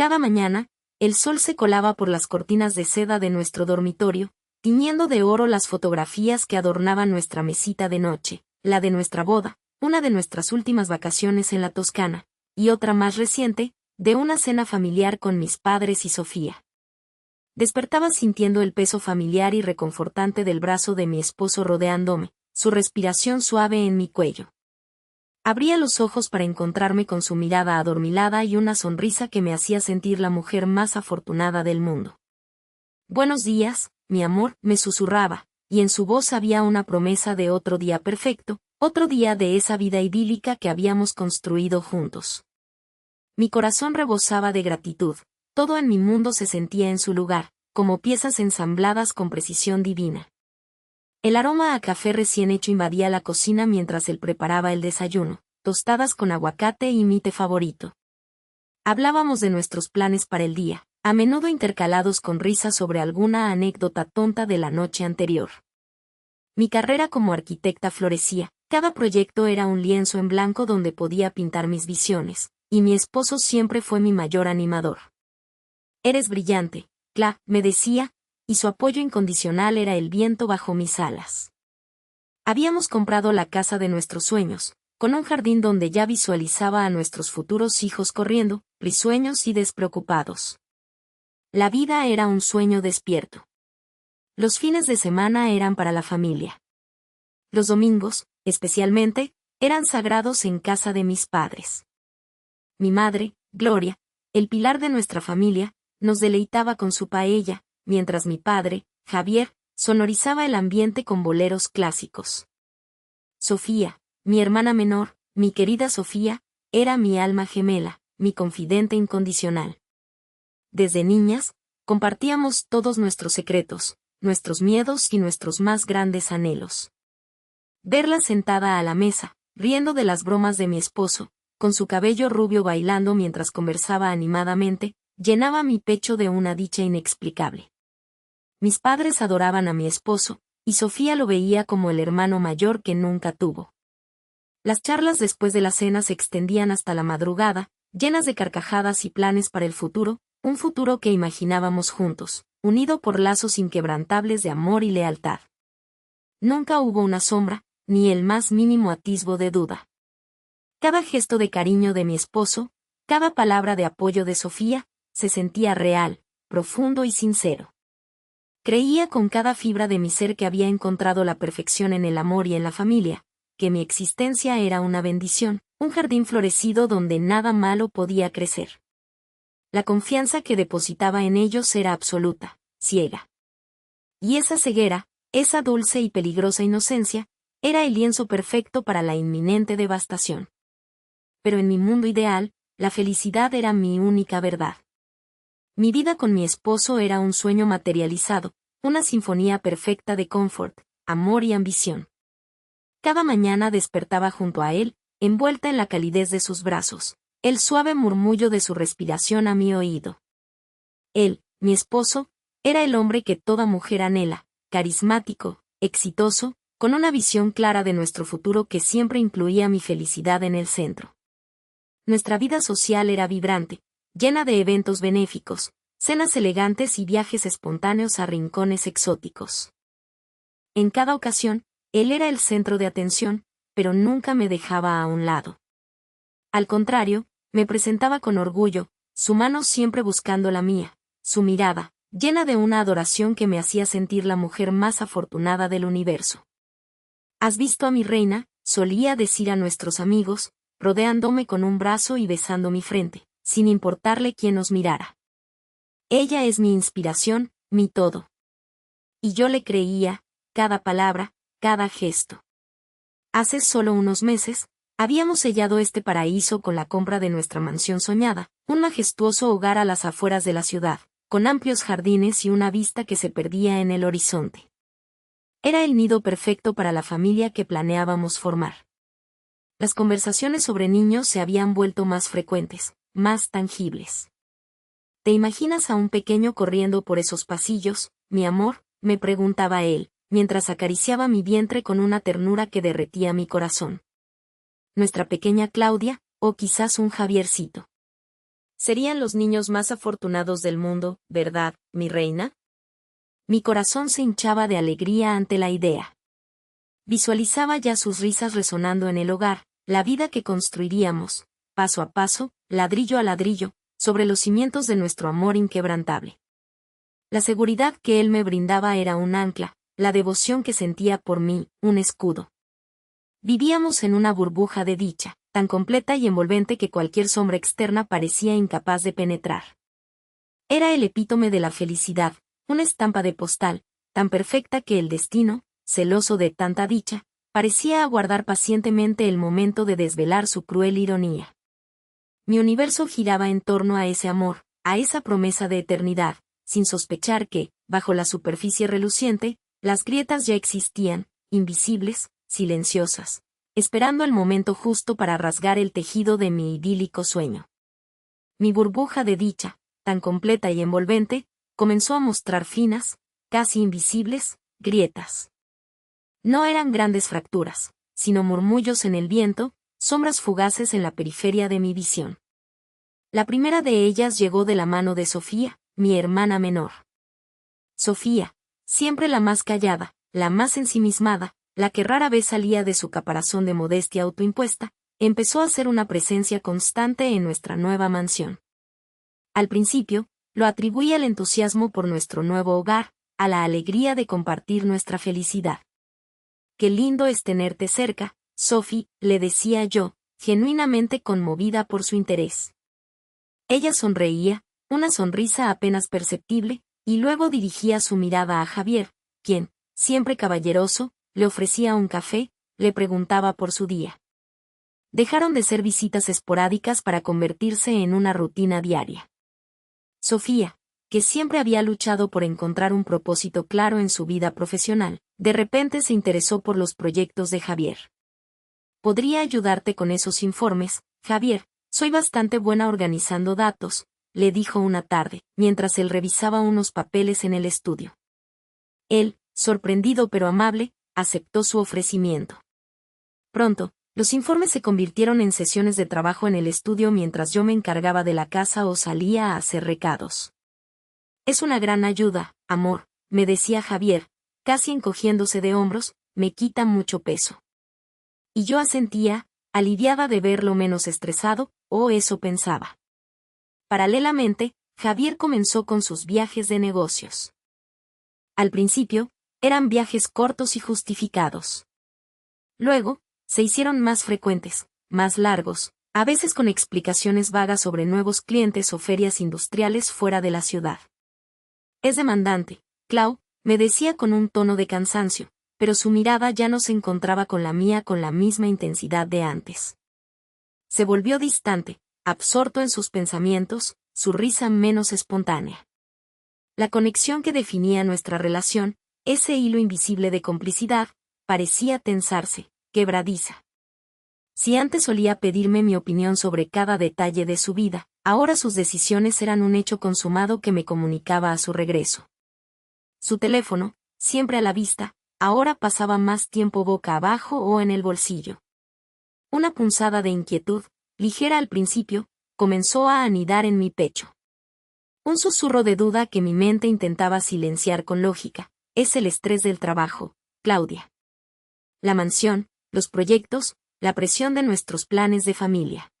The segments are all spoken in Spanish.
Cada mañana, el sol se colaba por las cortinas de seda de nuestro dormitorio, tiñendo de oro las fotografías que adornaban nuestra mesita de noche, la de nuestra boda, una de nuestras últimas vacaciones en la Toscana, y otra más reciente, de una cena familiar con mis padres y Sofía. Despertaba sintiendo el peso familiar y reconfortante del brazo de mi esposo rodeándome, su respiración suave en mi cuello. Abría los ojos para encontrarme con su mirada adormilada y una sonrisa que me hacía sentir la mujer más afortunada del mundo. «Buenos días, mi amor», me susurraba, y en su voz había una promesa de otro día perfecto, otro día de esa vida idílica que habíamos construido juntos. Mi corazón rebosaba de gratitud, todo en mi mundo se sentía en su lugar, como piezas ensambladas con precisión divina. El aroma a café recién hecho invadía la cocina mientras él preparaba el desayuno, tostadas con aguacate y mi té favorito. Hablábamos de nuestros planes para el día, a menudo intercalados con risas sobre alguna anécdota tonta de la noche anterior. Mi carrera como arquitecta florecía, cada proyecto era un lienzo en blanco donde podía pintar mis visiones, y mi esposo siempre fue mi mayor animador. «Eres brillante, Cla», me decía, y su apoyo incondicional era el viento bajo mis alas. Habíamos comprado la casa de nuestros sueños, con un jardín donde ya visualizaba a nuestros futuros hijos corriendo, risueños y despreocupados. La vida era un sueño despierto. Los fines de semana eran para la familia. Los domingos, especialmente, eran sagrados en casa de mis padres. Mi madre, Gloria, el pilar de nuestra familia, nos deleitaba con su paella, mientras mi padre, Javier, sonorizaba el ambiente con boleros clásicos. Sofía, mi hermana menor, mi querida Sofía, era mi alma gemela, mi confidente incondicional. Desde niñas, compartíamos todos nuestros secretos, nuestros miedos y nuestros más grandes anhelos. Verla sentada a la mesa, riendo de las bromas de mi esposo, con su cabello rubio bailando mientras conversaba animadamente, llenaba mi pecho de una dicha inexplicable. Mis padres adoraban a mi esposo, y Sofía lo veía como el hermano mayor que nunca tuvo. Las charlas después de la cena se extendían hasta la madrugada, llenas de carcajadas y planes para el futuro, un futuro que imaginábamos juntos, unido por lazos inquebrantables de amor y lealtad. Nunca hubo una sombra, ni el más mínimo atisbo de duda. Cada gesto de cariño de mi esposo, cada palabra de apoyo de Sofía, se sentía real, profundo y sincero. Creía con cada fibra de mi ser que había encontrado la perfección en el amor y en la familia, que mi existencia era una bendición, un jardín florecido donde nada malo podía crecer. La confianza que depositaba en ellos era absoluta, ciega. Y esa ceguera, esa dulce y peligrosa inocencia, era el lienzo perfecto para la inminente devastación. Pero en mi mundo ideal, la felicidad era mi única verdad. Mi vida con mi esposo era un sueño materializado, una sinfonía perfecta de confort, amor y ambición. Cada mañana despertaba junto a él, envuelta en la calidez de sus brazos, el suave murmullo de su respiración a mi oído. Él, mi esposo, era el hombre que toda mujer anhela, carismático, exitoso, con una visión clara de nuestro futuro que siempre incluía mi felicidad en el centro. Nuestra vida social era vibrante, llena de eventos benéficos, cenas elegantes y viajes espontáneos a rincones exóticos. En cada ocasión, él era el centro de atención, pero nunca me dejaba a un lado. Al contrario, me presentaba con orgullo, su mano siempre buscando la mía, su mirada, llena de una adoración que me hacía sentir la mujer más afortunada del universo. «¿Has visto a mi reina?», solía decir a nuestros amigos, rodeándome con un brazo y besando mi frente, sin importarle quién nos mirara. Ella es mi inspiración, mi todo. Y yo le creía, cada palabra, cada gesto. Hace solo unos meses, habíamos sellado este paraíso con la compra de nuestra mansión soñada, un majestuoso hogar a las afueras de la ciudad, con amplios jardines y una vista que se perdía en el horizonte. Era el nido perfecto para la familia que planeábamos formar. Las conversaciones sobre niños se habían vuelto más frecuentes, más tangibles. ¿Te imaginas a un pequeño corriendo por esos pasillos, mi amor?, me preguntaba él, mientras acariciaba mi vientre con una ternura que derretía mi corazón. Nuestra pequeña Claudia, o quizás un Javiercito. Serían los niños más afortunados del mundo, ¿verdad, mi reina? Mi corazón se hinchaba de alegría ante la idea. Visualizaba ya sus risas resonando en el hogar, la vida que construiríamos, paso a paso, ladrillo a ladrillo, sobre los cimientos de nuestro amor inquebrantable. La seguridad que él me brindaba era un ancla, la devoción que sentía por mí, un escudo. Vivíamos en una burbuja de dicha, tan completa y envolvente que cualquier sombra externa parecía incapaz de penetrar. Era el epítome de la felicidad, una estampa de postal, tan perfecta que el destino, celoso de tanta dicha, parecía aguardar pacientemente el momento de desvelar su cruel ironía. Mi universo giraba en torno a ese amor, a esa promesa de eternidad, sin sospechar que, bajo la superficie reluciente, las grietas ya existían, invisibles, silenciosas, esperando el momento justo para rasgar el tejido de mi idílico sueño. Mi burbuja de dicha, tan completa y envolvente, comenzó a mostrar finas, casi invisibles, grietas. No eran grandes fracturas, sino murmullos en el viento, sombras fugaces en la periferia de mi visión. La primera de ellas llegó de la mano de Sofía, mi hermana menor. Sofía, siempre la más callada, la más ensimismada, la que rara vez salía de su caparazón de modestia autoimpuesta, empezó a ser una presencia constante en nuestra nueva mansión. Al principio, lo atribuí al entusiasmo por nuestro nuevo hogar, a la alegría de compartir nuestra felicidad. Qué lindo es tenerte cerca, Sophie, le decía yo, genuinamente conmovida por su interés. Ella sonreía, una sonrisa apenas perceptible, y luego dirigía su mirada a Javier, quien, siempre caballeroso, le ofrecía un café, le preguntaba por su día. Dejaron de ser visitas esporádicas para convertirse en una rutina diaria. Sofía, que siempre había luchado por encontrar un propósito claro en su vida profesional, de repente se interesó por los proyectos de Javier. «Podría ayudarte con esos informes, Javier, soy bastante buena organizando datos», le dijo una tarde, mientras él revisaba unos papeles en el estudio. Él, sorprendido pero amable, aceptó su ofrecimiento. Pronto, los informes se convirtieron en sesiones de trabajo en el estudio mientras yo me encargaba de la casa o salía a hacer recados. «Es una gran ayuda, amor», me decía Javier, casi encogiéndose de hombros, «me quita mucho peso». Y yo asentía, aliviada de verlo menos estresado, o eso pensaba. Paralelamente, Javier comenzó con sus viajes de negocios. Al principio, eran viajes cortos y justificados. Luego, se hicieron más frecuentes, más largos, a veces con explicaciones vagas sobre nuevos clientes o ferias industriales fuera de la ciudad. «Es demandante, Clau», me decía con un tono de cansancio, pero su mirada ya no se encontraba con la mía con la misma intensidad de antes. Se volvió distante, absorto en sus pensamientos, su risa menos espontánea. La conexión que definía nuestra relación, ese hilo invisible de complicidad, parecía tensarse, quebradiza. Si antes solía pedirme mi opinión sobre cada detalle de su vida, ahora sus decisiones eran un hecho consumado que me comunicaba a su regreso. Su teléfono, siempre a la vista, ahora pasaba más tiempo boca abajo o en el bolsillo. Una punzada de inquietud, ligera al principio, comenzó a anidar en mi pecho. Un susurro de duda que mi mente intentaba silenciar con lógica. «Es el estrés del trabajo, Claudia. La mansión, los proyectos, la presión de nuestros planes de familia.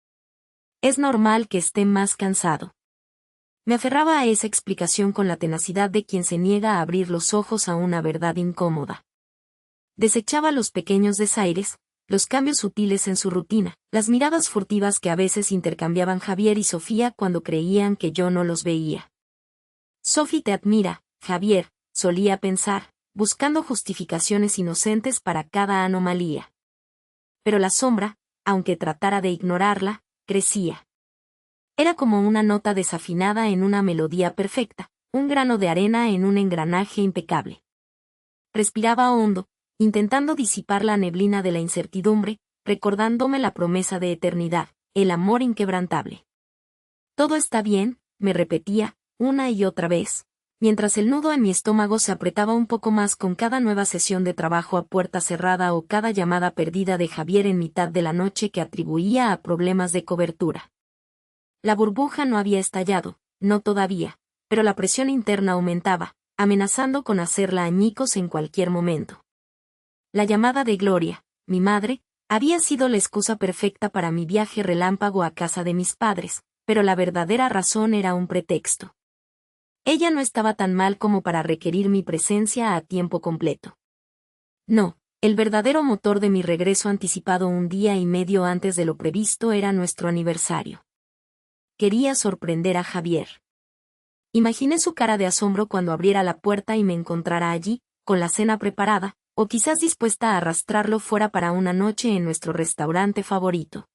Es normal que esté más cansado». Me aferraba a esa explicación con la tenacidad de quien se niega a abrir los ojos a una verdad incómoda. Desechaba los pequeños desaires, los cambios sutiles en su rutina, las miradas furtivas que a veces intercambiaban Javier y Sofía cuando creían que yo no los veía. «Sophie te admira, Javier», solía pensar, buscando justificaciones inocentes para cada anomalía. Pero la sombra, aunque tratara de ignorarla, crecía. Era como una nota desafinada en una melodía perfecta, un grano de arena en un engranaje impecable. Respiraba hondo, intentando disipar la neblina de la incertidumbre, recordándome la promesa de eternidad, el amor inquebrantable. «Todo está bien», me repetía, una y otra vez, mientras el nudo en mi estómago se apretaba un poco más con cada nueva sesión de trabajo a puerta cerrada o cada llamada perdida de Javier en mitad de la noche que atribuía a problemas de cobertura. La burbuja no había estallado, no todavía, pero la presión interna aumentaba, amenazando con hacerla añicos en cualquier momento. La llamada de Gloria, mi madre, había sido la excusa perfecta para mi viaje relámpago a casa de mis padres, pero la verdadera razón era un pretexto. Ella no estaba tan mal como para requerir mi presencia a tiempo completo. No, el verdadero motor de mi regreso anticipado un día y medio antes de lo previsto era nuestro aniversario. Quería sorprender a Javier. Imaginé su cara de asombro cuando abriera la puerta y me encontrara allí, con la cena preparada, o quizás dispuesta a arrastrarlo fuera para una noche en nuestro restaurante favorito.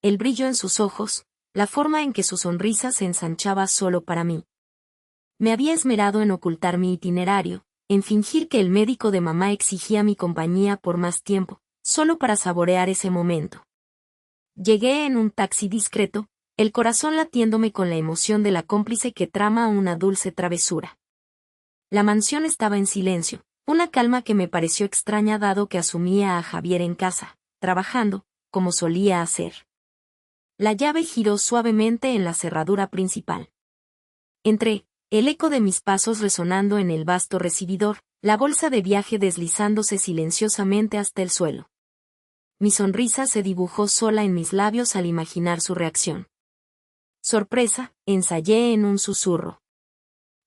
El brillo en sus ojos, la forma en que su sonrisa se ensanchaba solo para mí. Me había esmerado en ocultar mi itinerario, en fingir que el médico de mamá exigía mi compañía por más tiempo, solo para saborear ese momento. Llegué en un taxi discreto, el corazón latiéndome con la emoción de la cómplice que trama una dulce travesura. La mansión estaba en silencio, una calma que me pareció extraña dado que asumía a Javier en casa, trabajando, como solía hacer. La llave giró suavemente en la cerradura principal. Entré, el eco de mis pasos resonando en el vasto recibidor, la bolsa de viaje deslizándose silenciosamente hasta el suelo. Mi sonrisa se dibujó sola en mis labios al imaginar su reacción. Sorpresa, ensayé en un susurro.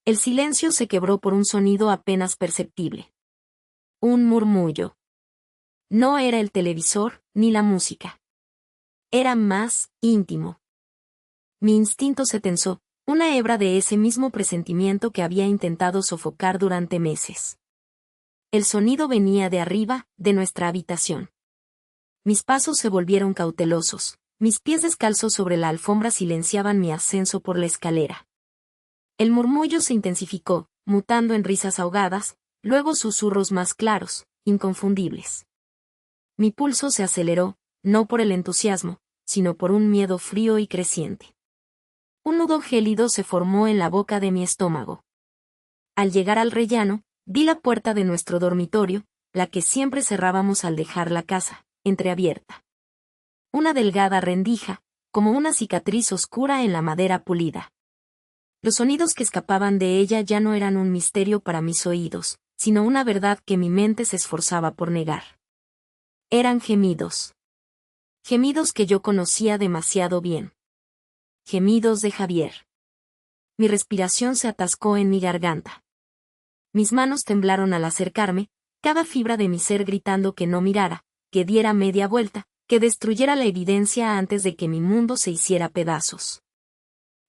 El silencio se quebró por un sonido apenas perceptible. Un murmullo. No era el televisor, ni la música. Era más íntimo. Mi instinto se tensó, una hebra de ese mismo presentimiento que había intentado sofocar durante meses. El sonido venía de arriba, de nuestra habitación. Mis pasos se volvieron cautelosos, mis pies descalzos sobre la alfombra silenciaban mi ascenso por la escalera. El murmullo se intensificó, mutando en risas ahogadas, luego susurros más claros, inconfundibles. Mi pulso se aceleró, no por el entusiasmo, sino por un miedo frío y creciente. Un nudo gélido se formó en la boca de mi estómago. Al llegar al rellano, vi la puerta de nuestro dormitorio, la que siempre cerrábamos al dejar la casa, entreabierta. Una delgada rendija, como una cicatriz oscura en la madera pulida. Los sonidos que escapaban de ella ya no eran un misterio para mis oídos, sino una verdad que mi mente se esforzaba por negar. Eran gemidos. Gemidos que yo conocía demasiado bien. Gemidos de Javier. Mi respiración se atascó en mi garganta. Mis manos temblaron al acercarme, cada fibra de mi ser gritando que no mirara, que diera media vuelta, que destruyera la evidencia antes de que mi mundo se hiciera pedazos.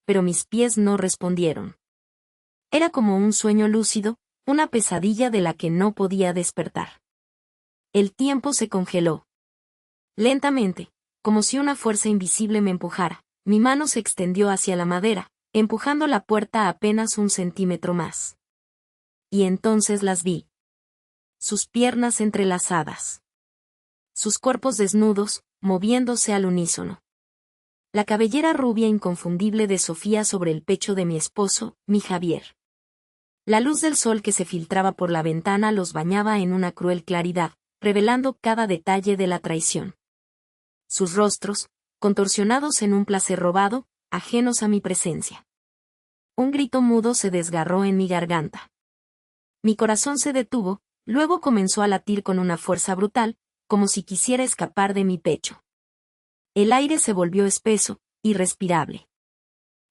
Pero mis pies no respondieron. Era como un sueño lúcido, una pesadilla de la que no podía despertar. El tiempo se congeló. Lentamente, como si una fuerza invisible me empujara, mi mano se extendió hacia la madera, empujando la puerta apenas un centímetro más. Y entonces las vi. Sus piernas entrelazadas. Sus cuerpos desnudos, moviéndose al unísono. La cabellera rubia inconfundible de Sofía sobre el pecho de mi esposo, mi Javier. La luz del sol que se filtraba por la ventana los bañaba en una cruel claridad, revelando cada detalle de la traición. Sus rostros, contorsionados en un placer robado, ajenos a mi presencia. Un grito mudo se desgarró en mi garganta. Mi corazón se detuvo, luego comenzó a latir con una fuerza brutal, como si quisiera escapar de mi pecho. El aire se volvió espeso, irrespirable.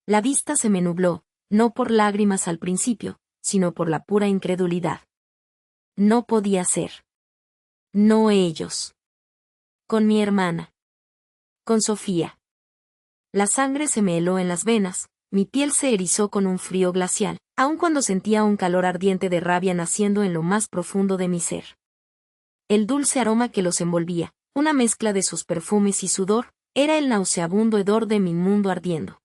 La vista se me nubló, no por lágrimas al principio, sino por la pura incredulidad. No podía ser. No ellos. Con mi hermana. Con Sofía. La sangre se me heló en las venas, mi piel se erizó con un frío glacial, aun cuando sentía un calor ardiente de rabia naciendo en lo más profundo de mi ser. El dulce aroma que los envolvía, una mezcla de sus perfumes y sudor, era el nauseabundo hedor de mi mundo ardiendo.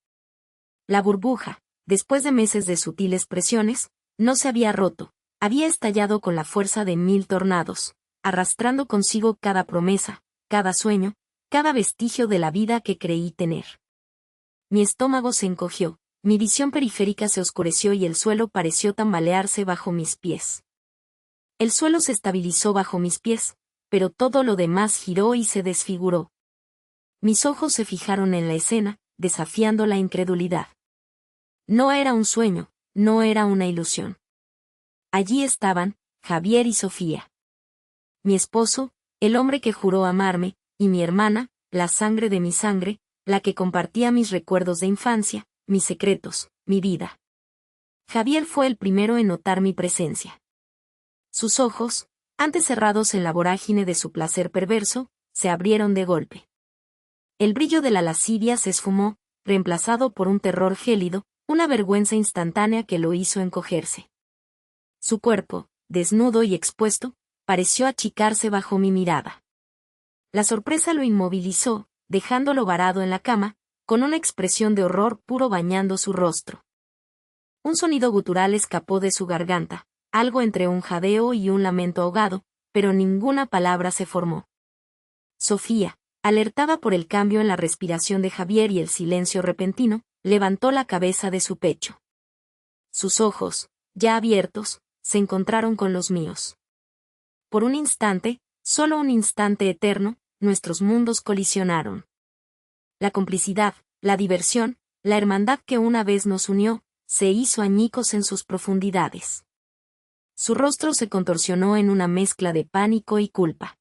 La burbuja, después de meses de sutiles presiones, no se había roto, había estallado con la fuerza de 1000 tornados, arrastrando consigo cada promesa, cada sueño, cada vestigio de la vida que creí tener. Mi estómago se encogió, mi visión periférica se oscureció y el suelo pareció tambalearse bajo mis pies. El suelo se estabilizó bajo mis pies, pero todo lo demás giró y se desfiguró. Mis ojos se fijaron en la escena, desafiando la incredulidad. No era un sueño, no era una ilusión. Allí estaban, Javier y Sofía. Mi esposo, el hombre que juró amarme, y mi hermana, la sangre de mi sangre, la que compartía mis recuerdos de infancia, mis secretos, mi vida. Javier fue el primero en notar mi presencia. Sus ojos, antes cerrados en la vorágine de su placer perverso, se abrieron de golpe. El brillo de la lascivia se esfumó, reemplazado por un terror gélido, una vergüenza instantánea que lo hizo encogerse. Su cuerpo, desnudo y expuesto, pareció achicarse bajo mi mirada. La sorpresa lo inmovilizó, dejándolo varado en la cama, con una expresión de horror puro bañando su rostro. Un sonido gutural escapó de su garganta, algo entre un jadeo y un lamento ahogado, pero ninguna palabra se formó. Sofía, alertada por el cambio en la respiración de Javier y el silencio repentino, levantó la cabeza de su pecho. Sus ojos, ya abiertos, se encontraron con los míos. Por un instante, solo un instante eterno, nuestros mundos colisionaron. La complicidad, la diversión, la hermandad que una vez nos unió, se hizo añicos en sus profundidades. Su rostro se contorsionó en una mezcla de pánico y culpa.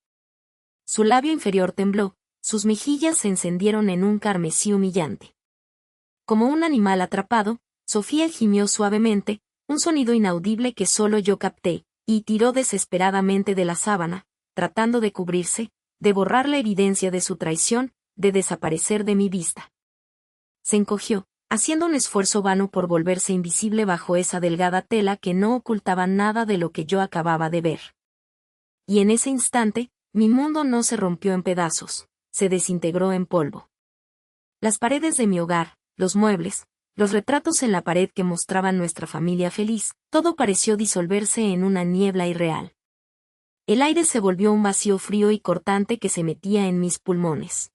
Su labio inferior tembló, sus mejillas se encendieron en un carmesí humillante. Como un animal atrapado, Sofía gimió suavemente, un sonido inaudible que solo yo capté, y tiró desesperadamente de la sábana, tratando de cubrirse, de borrar la evidencia de su traición, de desaparecer de mi vista. Se encogió, haciendo un esfuerzo vano por volverse invisible bajo esa delgada tela que no ocultaba nada de lo que yo acababa de ver. Y en ese instante, mi mundo no se rompió en pedazos, se desintegró en polvo. Las paredes de mi hogar, los muebles, los retratos en la pared que mostraban nuestra familia feliz, todo pareció disolverse en una niebla irreal. El aire se volvió un vacío frío y cortante que se metía en mis pulmones.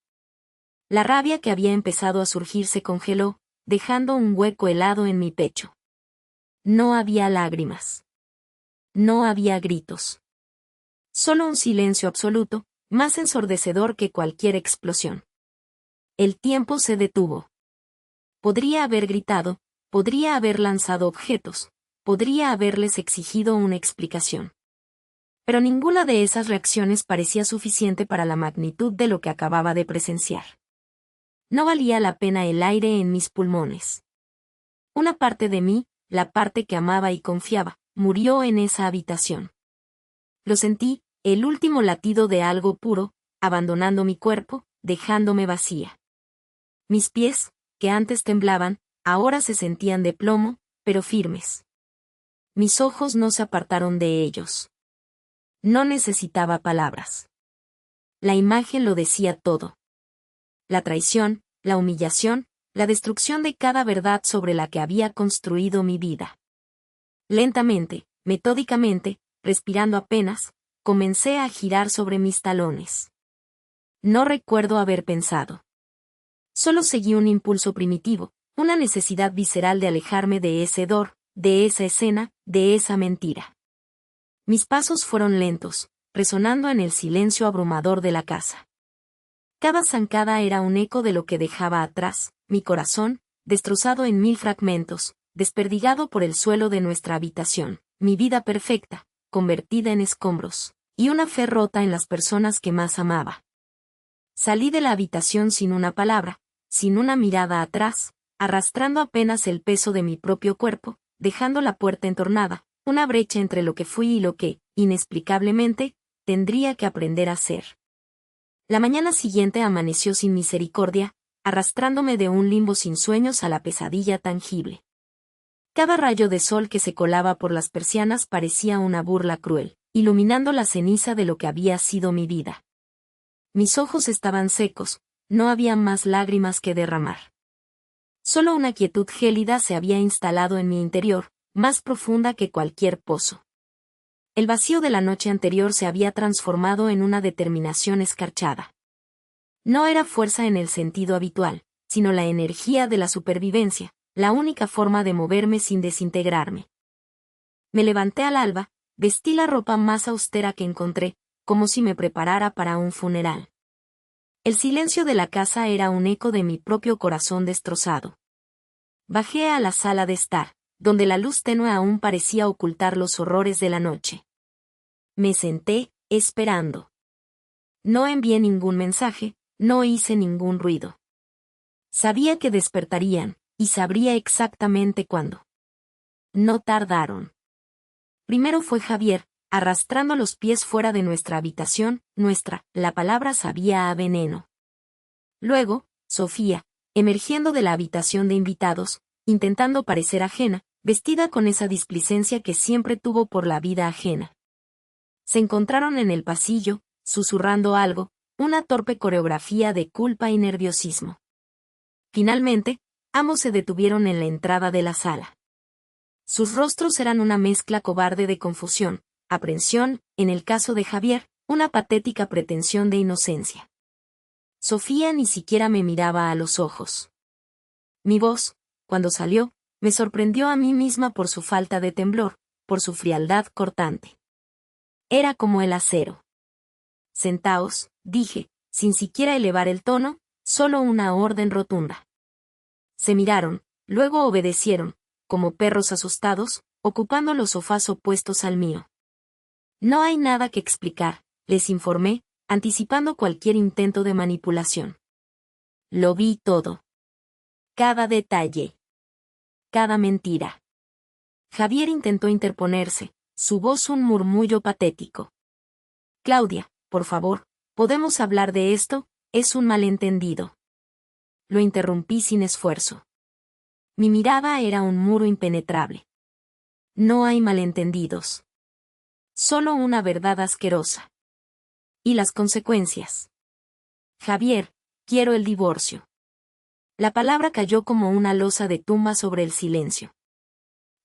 La rabia que había empezado a surgir se congeló, dejando un hueco helado en mi pecho. No había lágrimas. No había gritos. Solo un silencio absoluto, más ensordecedor que cualquier explosión. El tiempo se detuvo. Podría haber gritado, podría haber lanzado objetos, podría haberles exigido una explicación. Pero ninguna de esas reacciones parecía suficiente para la magnitud de lo que acababa de presenciar. No valía la pena el aire en mis pulmones. Una parte de mí, la parte que amaba y confiaba, murió en esa habitación. Lo sentí, el último latido de algo puro, abandonando mi cuerpo, dejándome vacía. Mis pies, que antes temblaban, ahora se sentían de plomo, pero firmes. Mis ojos no se apartaron de ellos. No necesitaba palabras. La imagen lo decía todo. La traición, la humillación, la destrucción de cada verdad sobre la que había construido mi vida. Lentamente, metódicamente, respirando apenas, comencé a girar sobre mis talones. No recuerdo haber pensado. Solo seguí un impulso primitivo, una necesidad visceral de alejarme de ese hedor, de esa escena, de esa mentira. Mis pasos fueron lentos, resonando en el silencio abrumador de la casa. Cada zancada era un eco de lo que dejaba atrás, mi corazón, destrozado en 1000 fragmentos, desperdigado por el suelo de nuestra habitación, mi vida perfecta, convertida en escombros, y una fe rota en las personas que más amaba. Salí de la habitación sin una palabra, sin una mirada atrás, arrastrando apenas el peso de mi propio cuerpo, dejando la puerta entornada, una brecha entre lo que fui y lo que, inexplicablemente, tendría que aprender a ser. La mañana siguiente amaneció sin misericordia, arrastrándome de un limbo sin sueños a la pesadilla tangible. Cada rayo de sol que se colaba por las persianas parecía una burla cruel, iluminando la ceniza de lo que había sido mi vida. Mis ojos estaban secos, no había más lágrimas que derramar. Solo una quietud gélida se había instalado en mi interior, más profunda que cualquier pozo. El vacío de la noche anterior se había transformado en una determinación escarchada. No era fuerza en el sentido habitual, sino la energía de la supervivencia, la única forma de moverme sin desintegrarme. Me levanté al alba, vestí la ropa más austera que encontré, como si me preparara para un funeral. El silencio de la casa era un eco de mi propio corazón destrozado. Bajé a la sala de estar, donde la luz tenue aún parecía ocultar los horrores de la noche. Me senté, esperando. No envié ningún mensaje, no hice ningún ruido. Sabía que despertarían, y sabría exactamente cuándo. No tardaron. Primero fue Javier, arrastrando los pies fuera de nuestra habitación, la palabra sabía a veneno. Luego, Sofía, emergiendo de la habitación de invitados, intentando parecer ajena, vestida con esa displicencia que siempre tuvo por la vida ajena. Se encontraron en el pasillo, susurrando algo, una torpe coreografía de culpa y nerviosismo. Finalmente, ambos se detuvieron en la entrada de la sala. Sus rostros eran una mezcla cobarde de confusión, aprensión, en el caso de Javier, una patética pretensión de inocencia. Sofía ni siquiera me miraba a los ojos. Mi voz, cuando salió, me sorprendió a mí misma por su falta de temblor, por su frialdad cortante. Era como el acero. Sentaos, dije, sin siquiera elevar el tono, solo una orden rotunda. Se miraron, luego obedecieron, como perros asustados, ocupando los sofás opuestos al mío. No hay nada que explicar, les informé, anticipando cualquier intento de manipulación. Lo vi todo. Cada detalle. Cada mentira. Javier intentó interponerse, su voz un murmullo patético. Claudia, por favor, ¿podemos hablar de esto? Es un malentendido. Lo interrumpí sin esfuerzo. Mi mirada era un muro impenetrable. No hay malentendidos. Solo una verdad asquerosa. Y las consecuencias. Javier, quiero el divorcio. La palabra cayó como una losa de tumba sobre el silencio.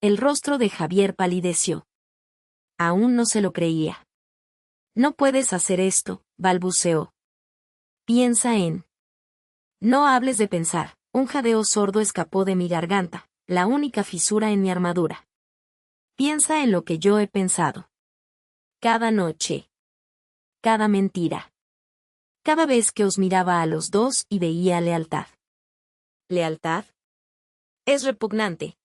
El rostro de Javier palideció. Aún no se lo creía. No puedes hacer esto, balbuceó. Piensa en. No hables de pensar. Un jadeo sordo escapó de mi garganta, la única fisura en mi armadura. Piensa en lo que yo he pensado. Cada noche. Cada mentira. Cada vez que os miraba a los dos y veía lealtad. ¿Lealtad? Es repugnante.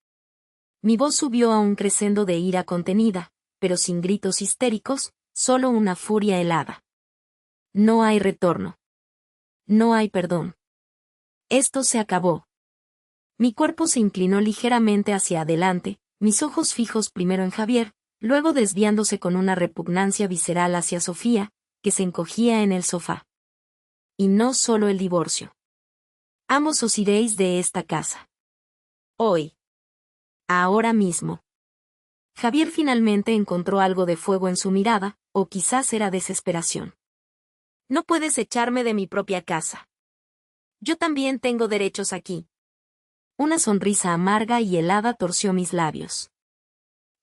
Mi voz subió a un crescendo de ira contenida, pero sin gritos histéricos, solo una furia helada. No hay retorno. No hay perdón. Esto se acabó. Mi cuerpo se inclinó ligeramente hacia adelante, mis ojos fijos primero en Javier, luego desviándose con una repugnancia visceral hacia Sofía, que se encogía en el sofá. Y no solo el divorcio. Ambos os iréis de esta casa. Hoy. Ahora mismo. Javier finalmente encontró algo de fuego en su mirada, o quizás era desesperación. No puedes echarme de mi propia casa. Yo también tengo derechos aquí. Una sonrisa amarga y helada torció mis labios.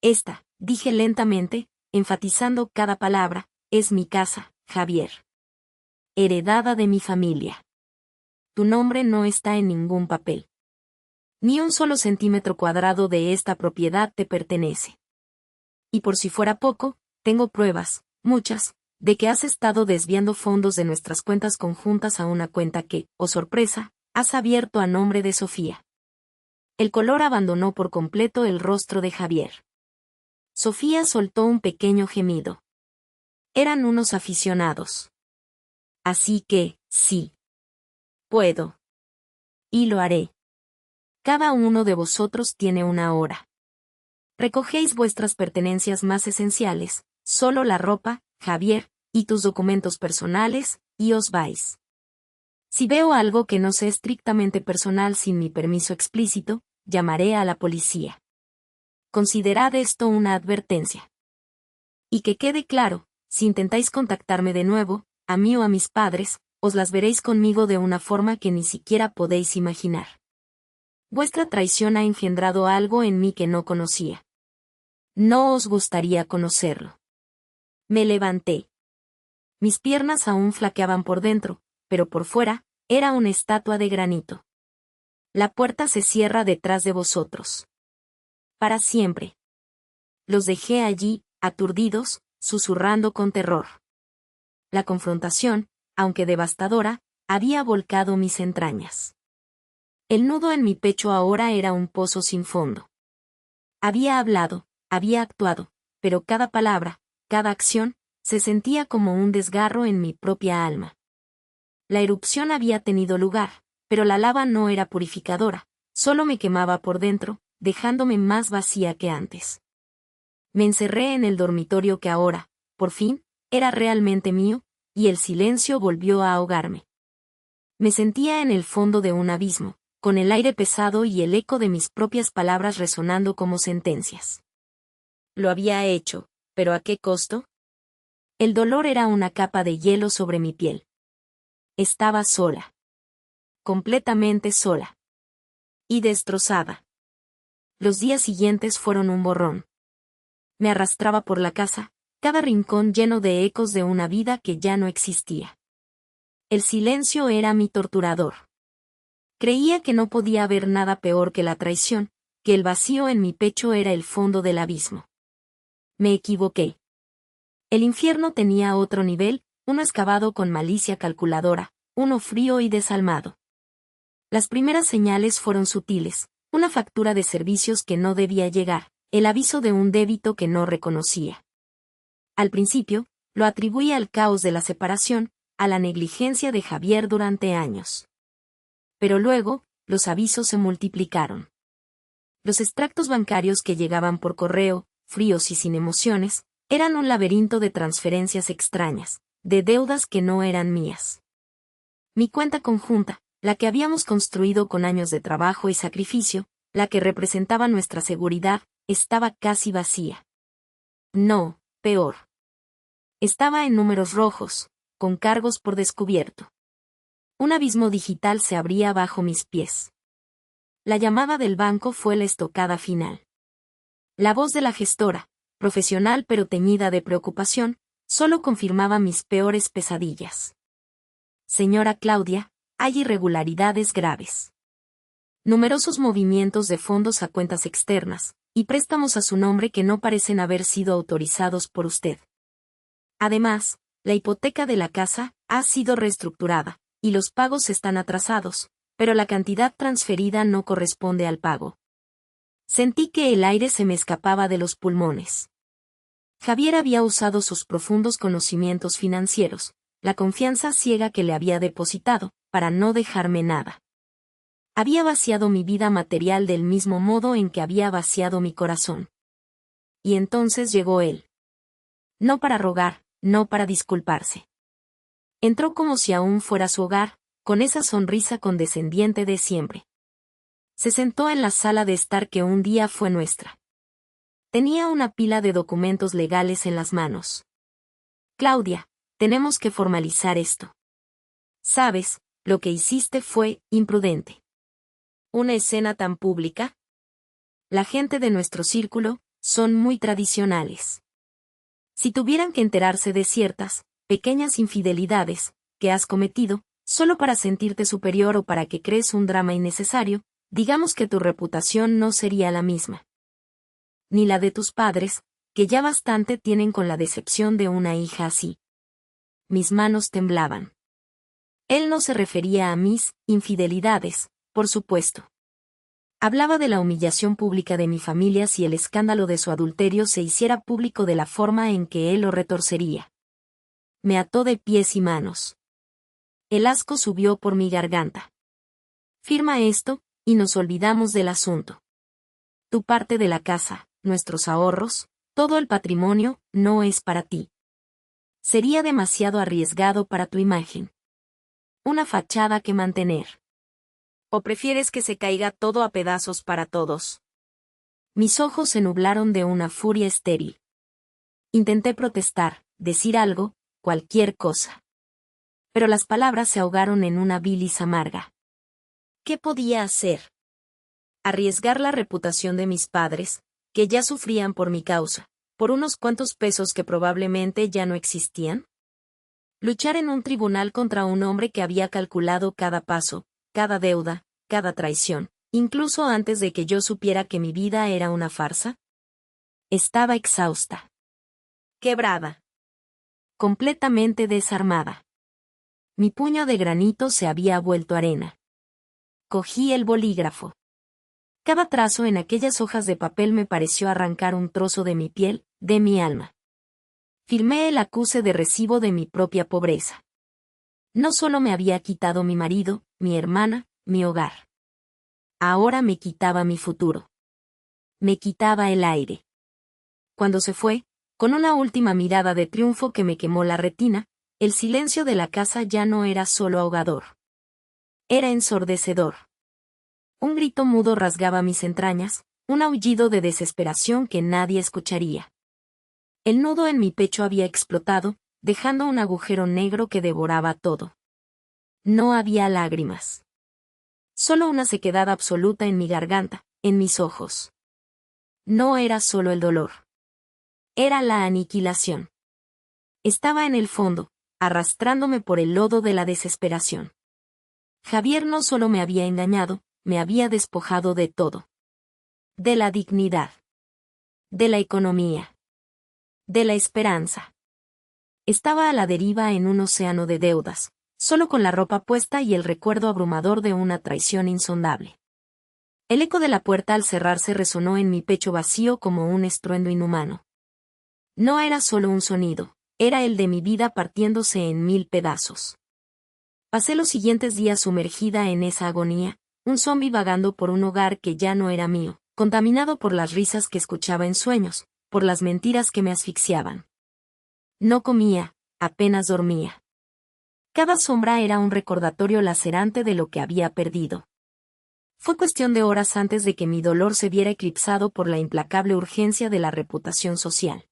Esta, dije lentamente, enfatizando cada palabra, es mi casa, Javier. Heredada de mi familia. Tu nombre no está en ningún papel. Ni un solo centímetro cuadrado de esta propiedad te pertenece. Y por si fuera poco, tengo pruebas, muchas, de que has estado desviando fondos de nuestras cuentas conjuntas a una cuenta que, oh sorpresa, has abierto a nombre de Sofía. El color abandonó por completo el rostro de Javier. Sofía soltó un pequeño gemido. Eran unos aficionados. Así que, sí. Puedo. Y lo haré. Cada uno de vosotros tiene una hora. Recogéis vuestras pertenencias más esenciales, solo la ropa, Javier, y tus documentos personales, y os vais. Si veo algo que no sea estrictamente personal sin mi permiso explícito, llamaré a la policía. Considerad esto una advertencia. Y que quede claro, si intentáis contactarme de nuevo, a mí o a mis padres, os las veréis conmigo de una forma que ni siquiera podéis imaginar. Vuestra traición ha engendrado algo en mí que no conocía. No os gustaría conocerlo. Me levanté. Mis piernas aún flaqueaban por dentro, pero por fuera, era una estatua de granito. La puerta se cierra detrás de vosotros. Para siempre. Los dejé allí, aturdidos, susurrando con terror. La confrontación, aunque devastadora, Había volcado mis entrañas. El nudo en mi pecho ahora era un pozo sin fondo. Había hablado, había actuado, pero cada palabra, cada acción, se sentía como un desgarro en mi propia alma. La erupción había tenido lugar, pero la lava no era purificadora, solo me quemaba por dentro, dejándome más vacía que antes. Me encerré en el dormitorio que ahora, por fin, era realmente mío, y el silencio volvió a ahogarme. Me sentía en el fondo de un abismo, con el aire pesado y el eco de mis propias palabras resonando como sentencias. Lo había hecho, pero ¿a qué costo? El dolor era una capa de hielo sobre mi piel. Estaba sola. Completamente sola. Y destrozada. Los días siguientes fueron un borrón. Me arrastraba por la casa, cada rincón lleno de ecos de una vida que ya no existía. El silencio era mi torturador. Creía que no podía haber nada peor que la traición, que el vacío en mi pecho era el fondo del abismo. Me equivoqué. El infierno tenía otro nivel, uno excavado con malicia calculadora, uno frío y desalmado. Las primeras señales fueron sutiles, una factura de servicios que no debía llegar, el aviso de un débito que no reconocía. Al principio, lo atribuí al caos de la separación, a la negligencia de Javier durante años. Pero luego, los avisos se multiplicaron. Los extractos bancarios que llegaban por correo, fríos y sin emociones, eran un laberinto de transferencias extrañas, de deudas que no eran mías. Mi cuenta conjunta, la que habíamos construido con años de trabajo y sacrificio, la que representaba nuestra seguridad, estaba casi vacía. No, peor. Estaba en números rojos, con cargos por descubierto. Un abismo digital se abría bajo mis pies. La llamada del banco fue la estocada final. La voz de la gestora, profesional pero teñida de preocupación, solo confirmaba mis peores pesadillas. Señora Claudia, hay irregularidades graves. Numerosos movimientos de fondos a cuentas externas, y préstamos a su nombre que no parecen haber sido autorizados por usted. Además, la hipoteca de la casa ha sido reestructurada, y los pagos están atrasados, pero la cantidad transferida no corresponde al pago. Sentí que el aire se me escapaba de los pulmones. Javier había usado sus profundos conocimientos financieros, la confianza ciega que le había depositado, para no dejarme nada. Había vaciado mi vida material del mismo modo en que había vaciado mi corazón. Y entonces llegó él. No para rogar, no para disculparse. Entró como si aún fuera su hogar, con esa sonrisa condescendiente de siempre. Se sentó en la sala de estar que un día fue nuestra. Tenía una pila de documentos legales en las manos. Claudia, tenemos que formalizar esto. Sabes, lo que hiciste fue imprudente. ¿Una escena tan pública? La gente de nuestro círculo son muy tradicionales. Si tuvieran que enterarse de ciertas, pequeñas infidelidades, que has cometido, solo para sentirte superior o para que crees un drama innecesario, digamos que tu reputación no sería la misma. Ni la de tus padres, que ya bastante tienen con la decepción de una hija así. Mis manos temblaban. Él no se refería a mis infidelidades, por supuesto. Hablaba de la humillación pública de mi familia si el escándalo de su adulterio se hiciera público de la forma en que él lo retorcería. Me ató de pies y manos. El asco subió por mi garganta. Firma esto, y nos olvidamos del asunto. Tu parte de la casa, nuestros ahorros, todo el patrimonio, no es para ti. Sería demasiado arriesgado para tu imagen. Una fachada que mantener. ¿O prefieres que se caiga todo a pedazos para todos? Mis ojos se nublaron de una furia estéril. Intenté protestar, decir algo, cualquier cosa. Pero las palabras se ahogaron en una bilis amarga. ¿Qué podía hacer? Arriesgar la reputación de mis padres, que ya sufrían por mi causa, por unos cuantos pesos que probablemente ya no existían. Luchar en un tribunal contra un hombre que había calculado cada paso, cada deuda, cada traición, incluso antes de que yo supiera que mi vida era una farsa. Estaba exhausta. Quebrada. Completamente desarmada. Mi puño de granito se había vuelto arena. Cogí el bolígrafo. Cada trazo en aquellas hojas de papel me pareció arrancar un trozo de mi piel, de mi alma. Firmé el acuse de recibo de mi propia pobreza. No solo me había quitado mi marido, mi hermana, mi hogar. Ahora me quitaba mi futuro. Me quitaba el aire. Cuando se fue, con una última mirada de triunfo que me quemó la retina, el silencio de la casa ya no era solo ahogador. Era ensordecedor. Un grito mudo rasgaba mis entrañas, un aullido de desesperación que nadie escucharía. El nudo en mi pecho había explotado, dejando un agujero negro que devoraba todo. No había lágrimas. Solo una sequedad absoluta en mi garganta, en mis ojos. No era solo el dolor. Era la aniquilación. Estaba en el fondo, arrastrándome por el lodo de la desesperación. Javier no solo me había engañado, me había despojado de todo. De la dignidad. De la economía. De la esperanza. Estaba a la deriva en un océano de deudas, solo con la ropa puesta y el recuerdo abrumador de una traición insondable. El eco de la puerta al cerrarse resonó en mi pecho vacío como un estruendo inhumano. No era solo un sonido, era el de mi vida partiéndose en 1000 pedazos. Pasé los siguientes días sumergida en esa agonía, un zombi vagando por un hogar que ya no era mío, contaminado por las risas que escuchaba en sueños, por las mentiras que me asfixiaban. No comía, apenas dormía. Cada sombra era un recordatorio lacerante de lo que había perdido. Fue cuestión de horas antes de que mi dolor se viera eclipsado por la implacable urgencia de la reputación social.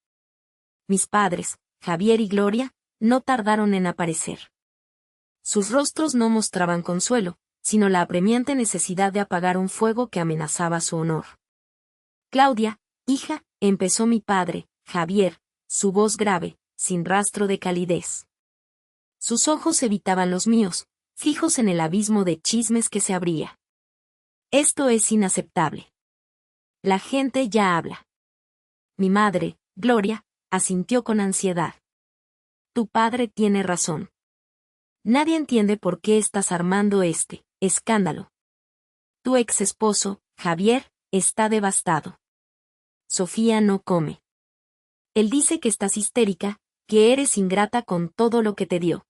Mis padres, Javier y Gloria, no tardaron en aparecer. Sus rostros no mostraban consuelo, sino la apremiante necesidad de apagar un fuego que amenazaba su honor. Claudia, hija, empezó mi padre, Javier, su voz grave, sin rastro de calidez. Sus ojos evitaban los míos, fijos en el abismo de chismes que se abría. Esto es inaceptable. La gente ya habla. Mi madre, Gloria, asintió con ansiedad. Tu padre tiene razón. Nadie entiende por qué estás armando este escándalo. Tu ex esposo, Javier, está devastado. Sofía no come. Él dice que estás histérica, que eres ingrata con todo lo que te dio.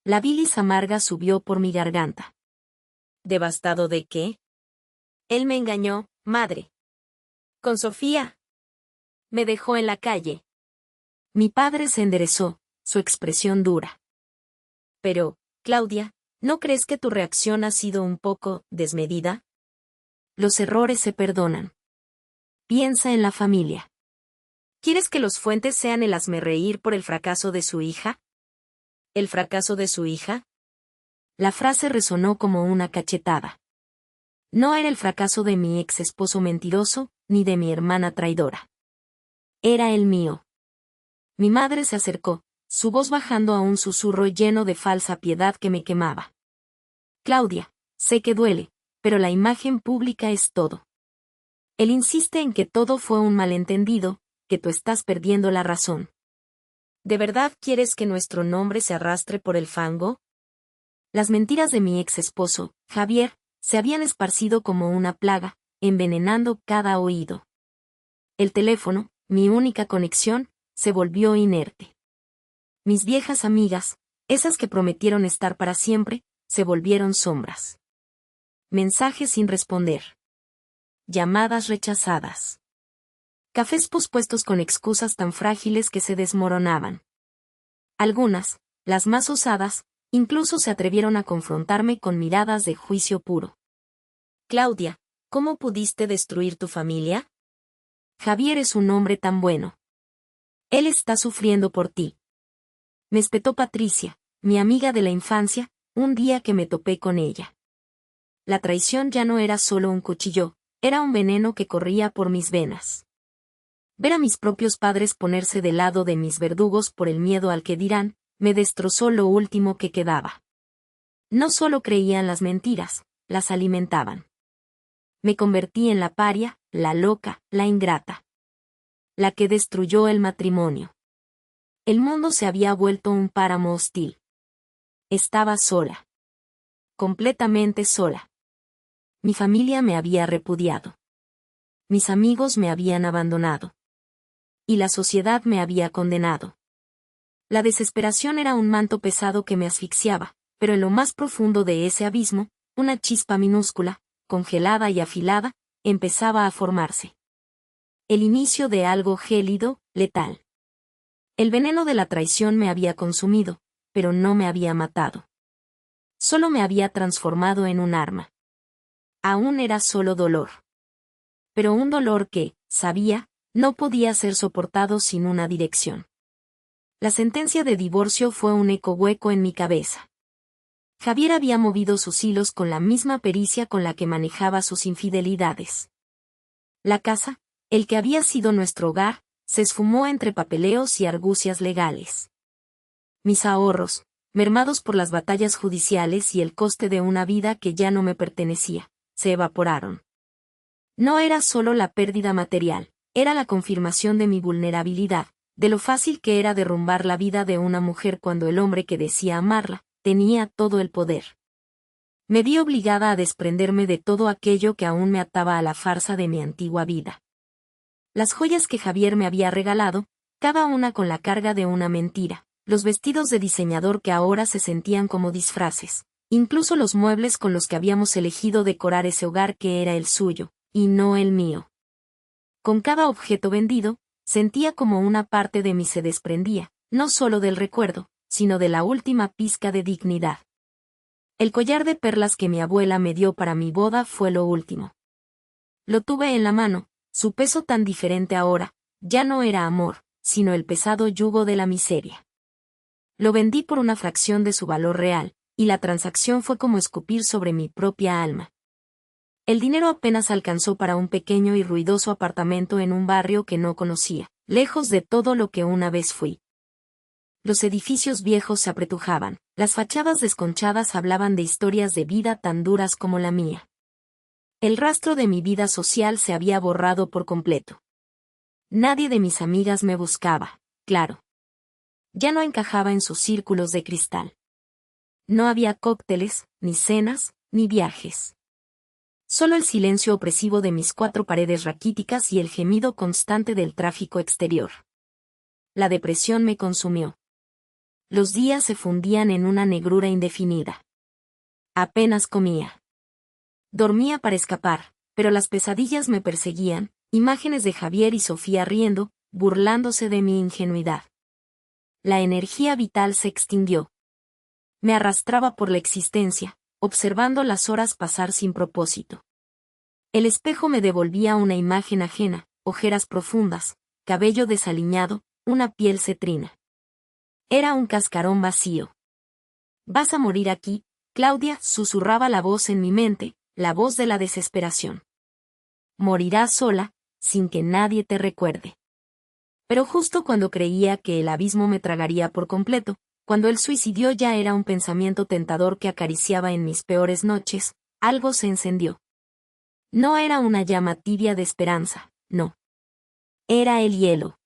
La bilis amarga subió por mi garganta. ¿Devastado de qué? Él me engañó, madre. Con Sofía. Me dejó en la calle. Mi padre se enderezó, su expresión dura. Pero, Claudia, ¿no crees que tu reacción ha sido un poco desmedida? Los errores se perdonan. Piensa en la familia. ¿Quieres que los Fuentes sean el hazmerreír por el fracaso de su hija? ¿El fracaso de su hija? La frase resonó como una cachetada. No era el fracaso de mi ex esposo mentiroso, ni de mi hermana traidora. Era el mío. Mi madre se acercó, su voz bajando a un susurro lleno de falsa piedad que me quemaba. Claudia, sé que duele, pero la imagen pública es todo. Él insiste en que todo fue un malentendido, que tú estás perdiendo la razón. ¿De verdad quieres que nuestro nombre se arrastre por el fango? Las mentiras de mi ex esposo, Javier, se habían esparcido como una plaga, envenenando cada oído. El teléfono, mi única conexión, se volvió inerte. Mis viejas amigas, esas que prometieron estar para siempre, se volvieron sombras. Mensajes sin responder. Llamadas rechazadas. Cafés pospuestos con excusas tan frágiles que se desmoronaban. Algunas, las más osadas, incluso se atrevieron a confrontarme con miradas de juicio puro. Claudia, ¿cómo pudiste destruir tu familia? Javier es un hombre tan bueno. Él está sufriendo por ti. Me espetó Patricia, mi amiga de la infancia, un día que me topé con ella. La traición ya no era solo un cuchillo, era un veneno que corría por mis venas. Ver a mis propios padres ponerse del lado de mis verdugos por el miedo al que dirán, me destrozó lo último que quedaba. No solo creían las mentiras, las alimentaban. Me convertí en la paria, la loca, la ingrata. La que destruyó el matrimonio. El mundo se había vuelto un páramo hostil. Estaba sola. Completamente sola. Mi familia me había repudiado. Mis amigos me habían abandonado. Y la sociedad me había condenado. La desesperación era un manto pesado que me asfixiaba, pero en lo más profundo de ese abismo, una chispa minúscula, congelada y afilada, empezaba a formarse. El inicio de algo gélido, letal. El veneno de la traición me había consumido, pero no me había matado. Solo me había transformado en un arma. Aún era solo dolor. Pero un dolor que, sabía, no podía ser soportado sin una dirección. La sentencia de divorcio fue un eco hueco en mi cabeza. Javier había movido sus hilos con la misma pericia con la que manejaba sus infidelidades. La casa, el que había sido nuestro hogar, se esfumó entre papeleos y argucias legales. Mis ahorros, mermados por las batallas judiciales y el coste de una vida que ya no me pertenecía, se evaporaron. No era solo la pérdida material, era la confirmación de mi vulnerabilidad, de lo fácil que era derrumbar la vida de una mujer cuando el hombre que decía amarla, tenía todo el poder. Me vi obligada a desprenderme de todo aquello que aún me ataba a la farsa de mi antigua vida. Las joyas que Javier me había regalado, cada una con la carga de una mentira, los vestidos de diseñador que ahora se sentían como disfraces, incluso los muebles con los que habíamos elegido decorar ese hogar que era el suyo, y no el mío. Con cada objeto vendido, sentía como una parte de mí se desprendía, no solo del recuerdo, sino de la última pizca de dignidad. El collar de perlas que mi abuela me dio para mi boda fue lo último. Lo tuve en la mano, su peso tan diferente ahora, ya no era amor, sino el pesado yugo de la miseria. Lo vendí por una fracción de su valor real, y la transacción fue como escupir sobre mi propia alma. El dinero apenas alcanzó para un pequeño y ruidoso apartamento en un barrio que no conocía, lejos de todo lo que una vez fui. Los edificios viejos se apretujaban, las fachadas desconchadas hablaban de historias de vida tan duras como la mía. El rastro de mi vida social se había borrado por completo. Nadie de mis amigas me buscaba, claro. Ya no encajaba en sus círculos de cristal. No había cócteles, ni cenas, ni viajes. Solo el silencio opresivo de mis 4 paredes raquíticas y el gemido constante del tráfico exterior. La depresión me consumió. Los días se fundían en una negrura indefinida. Apenas comía. Dormía para escapar, pero las pesadillas me perseguían, imágenes de Javier y Sofía riendo, burlándose de mi ingenuidad. La energía vital se extinguió. Me arrastraba por la existencia, observando las horas pasar sin propósito. El espejo me devolvía una imagen ajena, ojeras profundas, cabello desaliñado, una piel cetrina. Era un cascarón vacío. «Vas a morir aquí», Claudia, susurraba la voz en mi mente, la voz de la desesperación. «Morirás sola, sin que nadie te recuerde». Pero justo cuando creía que el abismo me tragaría por completo, cuando el suicidio ya era un pensamiento tentador que acariciaba en mis peores noches, algo se encendió. No era una llama tibia de esperanza, no. Era el hielo.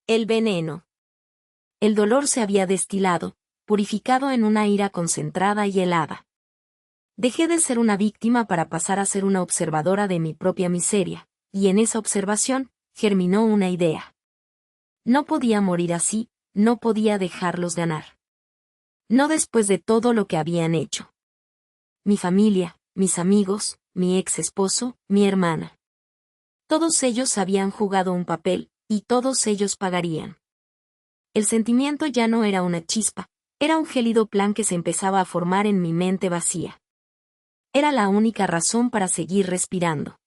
El veneno. El dolor se había destilado, purificado en una ira concentrada y helada. Dejé de ser una víctima para pasar a ser una observadora de mi propia miseria, y en esa observación, germinó una idea. No podía morir así, no podía dejarlos ganar. No después de todo lo que habían hecho. Mi familia, mis amigos, mi ex esposo, mi hermana. Todos ellos habían jugado un papel, y todos ellos pagarían. El sentimiento ya no era una chispa, era un gélido plan que se empezaba a formar en mi mente vacía. Era la única razón para seguir respirando.